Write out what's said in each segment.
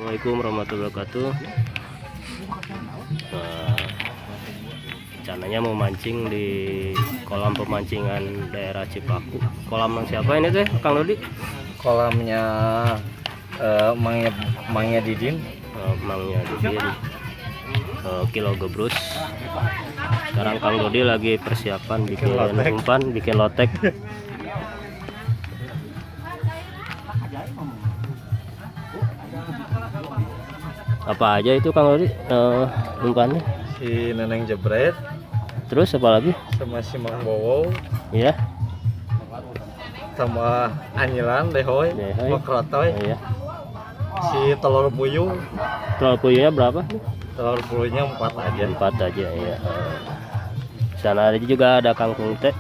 Assalamualaikum warahmatullahi wabarakatuh. Rencananya mau mancing di kolam pemancingan daerah Cipaku. Kolam siapa ini teh, Kang Dodi? Kolamnya Mangnya Didin. Mangnya Didin. Kilo Gebrus. Sekarang Kang Dodi lagi persiapan bikin umpan, bikin lotek. Apa aja itu Kang Dodi umpannya? Si Neneng Jebret. Terus apa lagi? Sama si Mang Bowo. Iya. Sama Anyilan Dehoy. Mokrotoy. Iya. Si telur puyuh. Telur puyuhnya berapa? Telur puyuhnya 4 aja. 4 aja ya. Sana ada juga ada kangkung teh.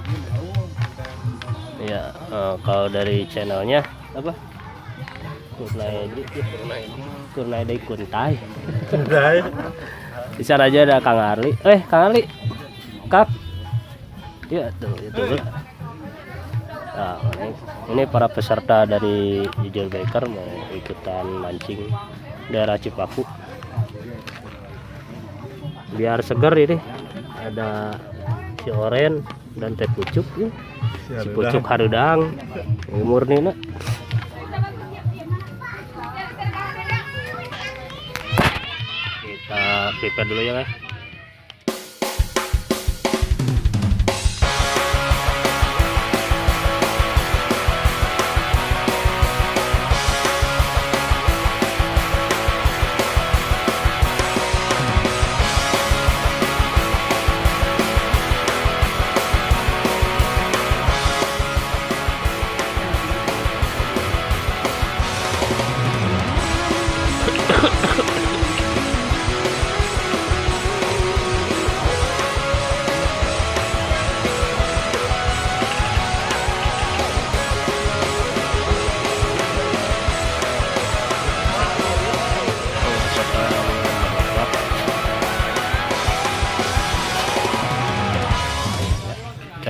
Ya, kalau dari channelnya apa? Kurnaidi Kuntai. Di sana aja ada Kang Arli. Kang Arli. Kak. Ya, tuh itu. Nah, ini para peserta dari Jujur Biker mau ikutan mancing daerah Cipaku. Biar seger ini. Ada si Oren dan teh pucuk ya. Si pucuk harudang. Murni nak. Kita prepare dulu ya guys.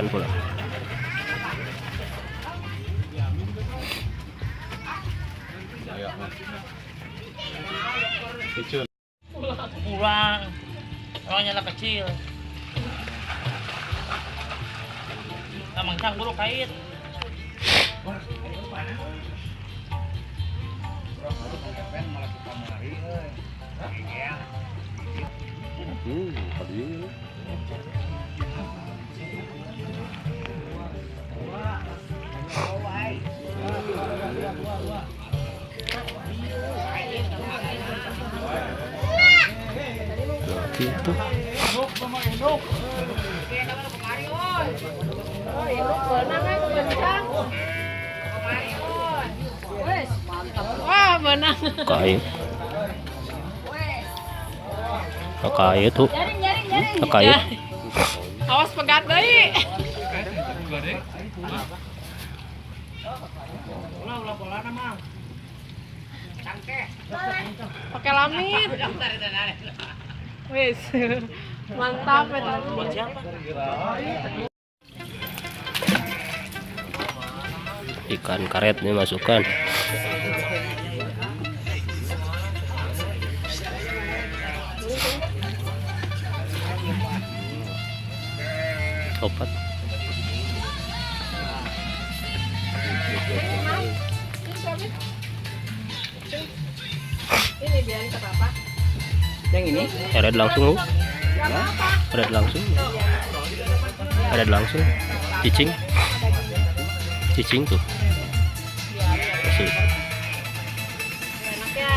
Pula. Kurang, orangnya lah kecil. Tamang cang buru kait. Gitu. Wah, benang. Kait. Kait tuh. Kait. Awas pegat deui. Pakai lamit. Wes. Mantap ya. Ikan karet nih masukkan. Opat. Ini biarin ke apa? Yang ini? Red langsung. Red langsung. Red langsung. Cicing. Cicing tuh. Masih. Enak ya.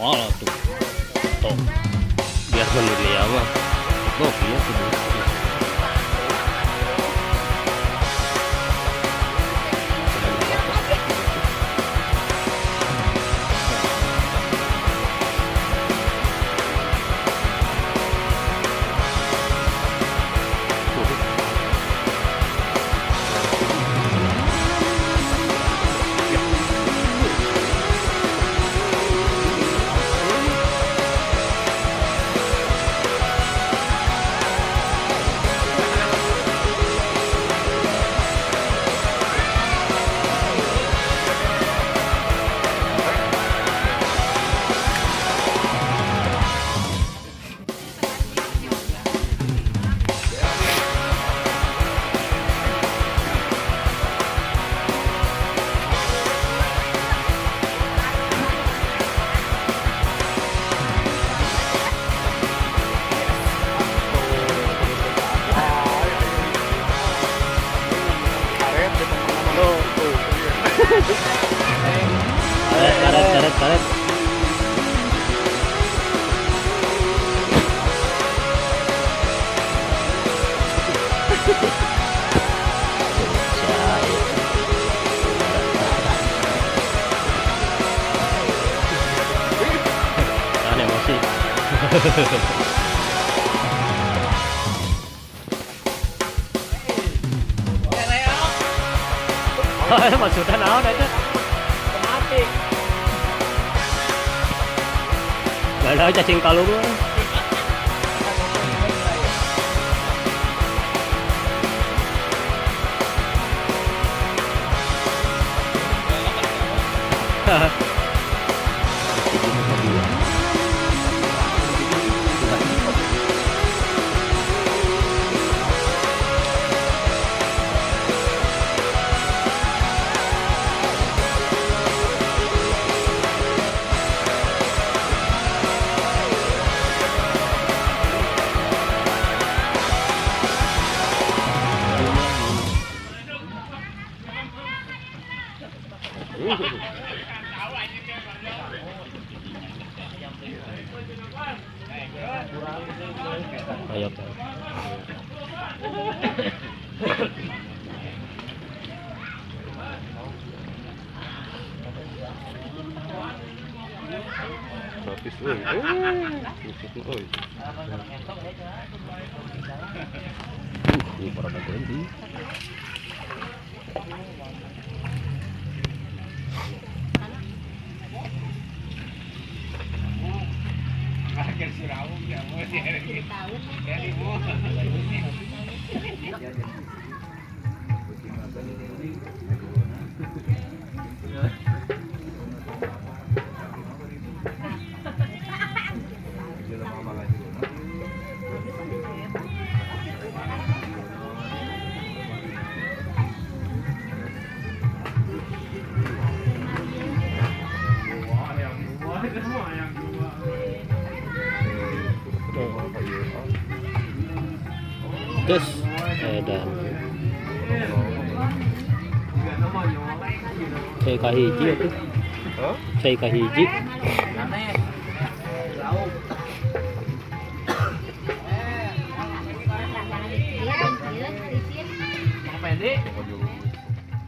pol tuh. Tuh. Biar mendunia mah. Tuh, iya tuh. Karet. Jangan emosi. Maksudnya naon eta? Otomatis. Gak ada cacing kalung. Ayo. Gratis euy. Ini para ganti. Terus edan saya kahiji itu saya kahiji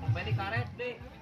Mang Pedi karet deh.